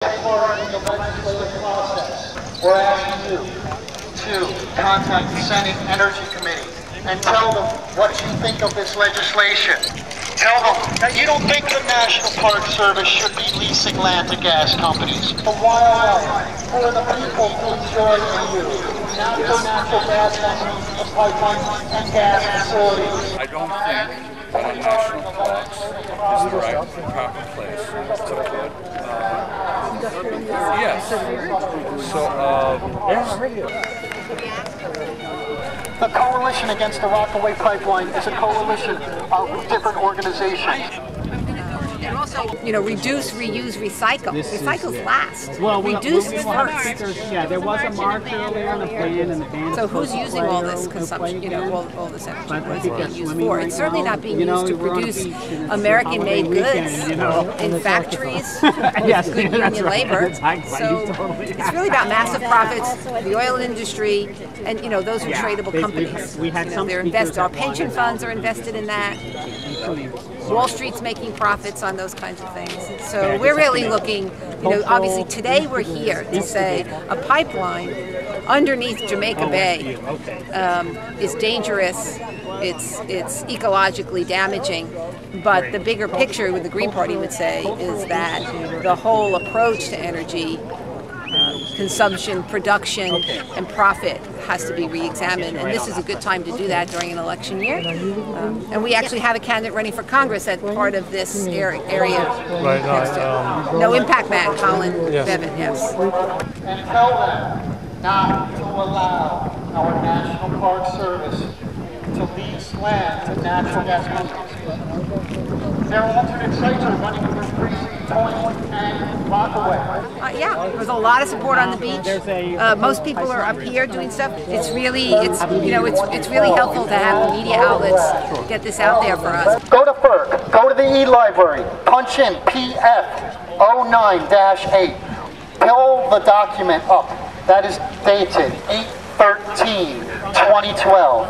Safeguarding the legislative process, we're asking you to contact the Senate Energy Committee and tell them what you think of this legislation. Tell them that you don't think the National Park Service should be leasing land to gas companies. The wildlife, for the people to enjoy and use, not for natural gas companies, the pipelines and gas facilities. I don't think that a national parks is the right proper place to put yes. The Coalition Against the Rockaway Pipeline is a coalition of different organizations. And also, reduce, reuse, recycle. Recycle's last. Well, reduce is first. There was a mark earlier on the plan, and the ban. So who's using all this consumption? All this energy? What is it being used for? It's certainly not being used to produce American-made goods in factories with good union labor. So it's really about massive profits, the oil industry, and those are tradable companies. They're invested. Our pension funds are invested in that. Wall Street's making profits on those kinds of things. So we're really looking, obviously today we're here to say a pipeline underneath Jamaica Bay is dangerous, it's ecologically damaging, but the bigger picture, what the Green Party would say, is that the whole approach to energy consumption, production, and profit has to be re-examined, and this is a good time to do that during an election year. And we actually have a candidate running for Congress at part of this area. Right, no impact man, Colin Bevan, yes. And tell them not to allow our National Park Service to lease land to natural gas companies. Their alternate sites are running through Precinct and Rockaway. There's a lot of support on the beach. Most people are up here doing stuff. It's really helpful to have the media outlets get this out there for us. Go to FERC, go to the e-library, punch in PF 09-8, pull the document up. That is dated 8/13/2012.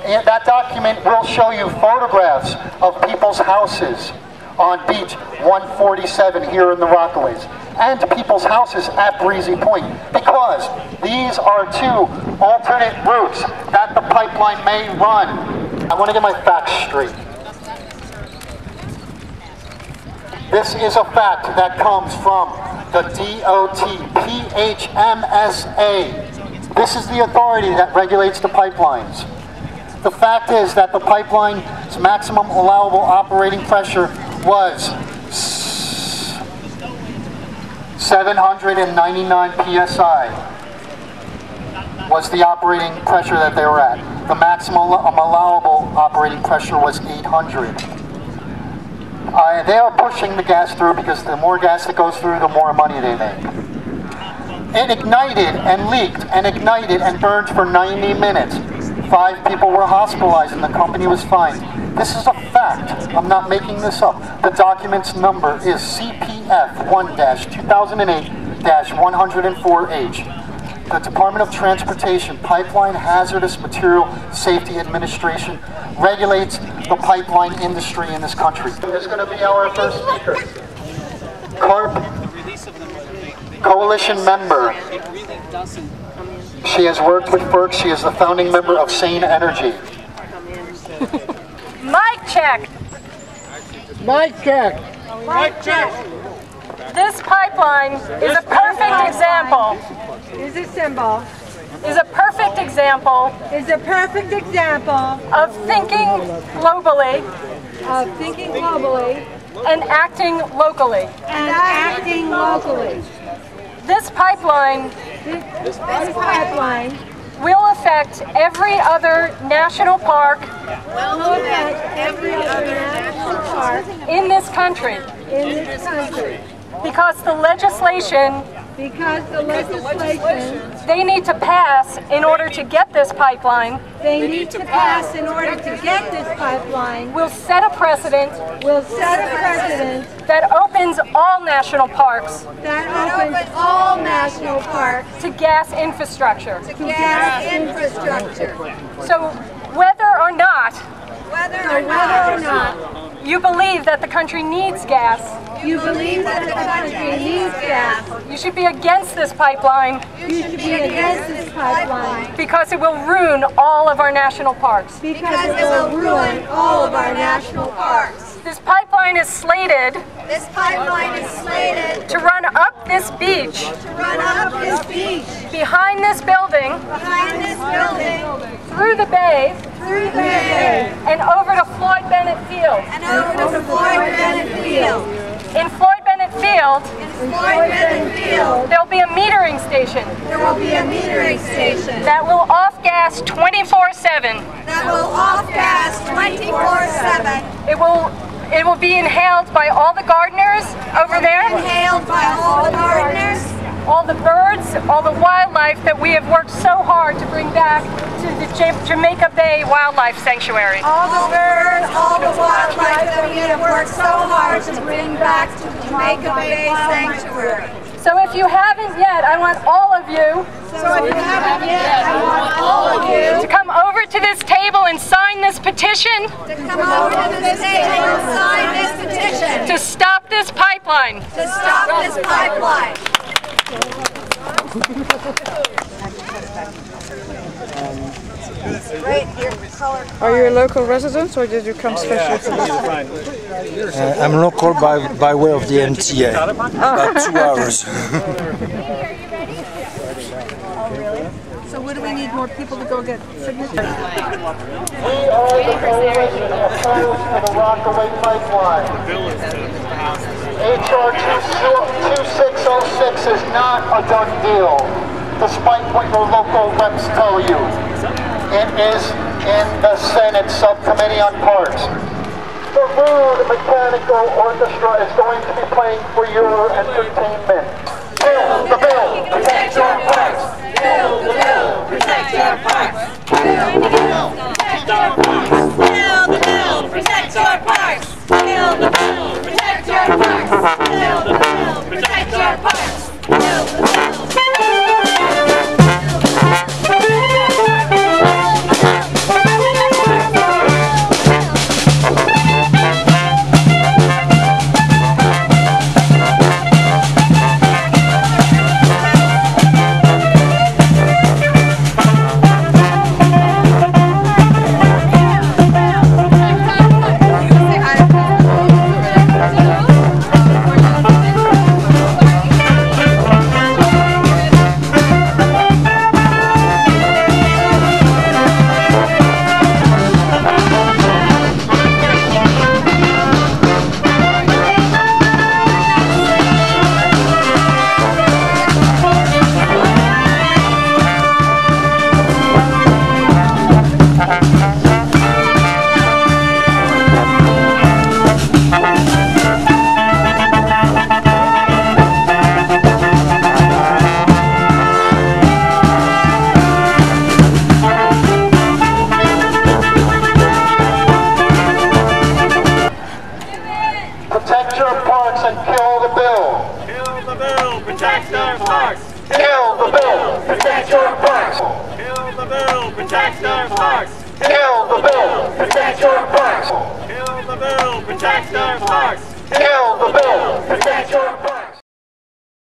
And that document will show you photographs of people's houses on beach 147 here in the Rockaways, and people's houses at Breezy Point, because these are two alternate routes that the pipeline may run. I want to get my facts straight. This is a fact that comes from the DOT PHMSA. This is the authority that regulates the pipelines. The fact is that the pipeline's maximum allowable operating pressure was 799 PSI was the operating pressure that they were at. The maximum allowable operating pressure was 800. They are pushing the gas through because the more gas that goes through, the more money they make. It ignited and leaked and ignited and burned for 90 minutes. 5 people were hospitalized and the company was fined. This is a fact. I'm not making this up. The document's number is CPF 1-2008-104H. The Department of Transportation Pipeline Hazardous Material Safety Administration regulates the pipeline industry in this country. This is going to be our first speaker. CARP coalition member. She has worked with FERC. She is the founding member of Sane Energy. Mic check. Mic check. Mic check. This pipeline is a perfect example. Is a symbol. Is a perfect example. Is a perfect example of thinking globally. Of thinking globally. And acting locally. And acting locally. This pipeline. This pipeline will affect every other national park. Will affect every other national park in this country. In this country. Because the legislation. They need to pass in order to get this pipeline. They need to pass in order to get this pipeline. Will set a precedent. Will set a precedent that opens all national parks. That opens all national parks to gas infrastructure. To gas infrastructure. So whether or not You believe that the country needs gas. You believe that the country needs gas. You should be against this pipeline. You should be against this pipeline. Because it will ruin all of our national parks. Because it will ruin all of our national parks. This pipeline is slated This pipeline is slated to run up this beach, to run up this beach, behind this building, behind this building, through the bay, through the bay, and over to Floyd Bennett Field. and over to Floyd Bennett Field. In Floyd Bennett Field, In Floyd Bennett Field, there'll be a metering station there will be a metering station that will off-gas 24/7. that will off-gas 24/7. It will be inhaled by all the gardeners over there, Inhaled by all the gardeners, all the birds, all the wildlife that we have worked so hard to bring back to the Jamaica Bay Wildlife Sanctuary. all the birds, all the wildlife that we have worked so hard to bring back to Jamaica Bay Sanctuary. So if you haven't yet, I want all of you So if you haven't yet, I want all of you to come over to this table and sign this petition to come over to this table and sign this petition to stop this pipeline. to stop this pipeline. Are you a local resident or did you come specially for this? I'm local by way of the MTA, about 2 hours. So what do we need more people to go get signatures? We are the coalition opposed to the Rockaway pipeline. HR 2606 is not a done deal, despite what your local reps tell you. It is in the Senate Subcommittee on Parks. The rude mechanical orchestra is going to be playing for your entertainment. Kill the bill, protect your parks. Kill the bill, protect your parks. Kill the bill, protect your parks. Kill the bill, protect your parks. Kill the bill, protect your parks. Kill the bill, protect your parks. Kill the bill. Protect your parks and kill the bill. Kill the bill, protect our parks. Kill the bill, protect your parks. Kill the bill, protect our parks. Kill the bill, protect your parks. Kill the bill, protect our parks. Kill the bill, protect your parks.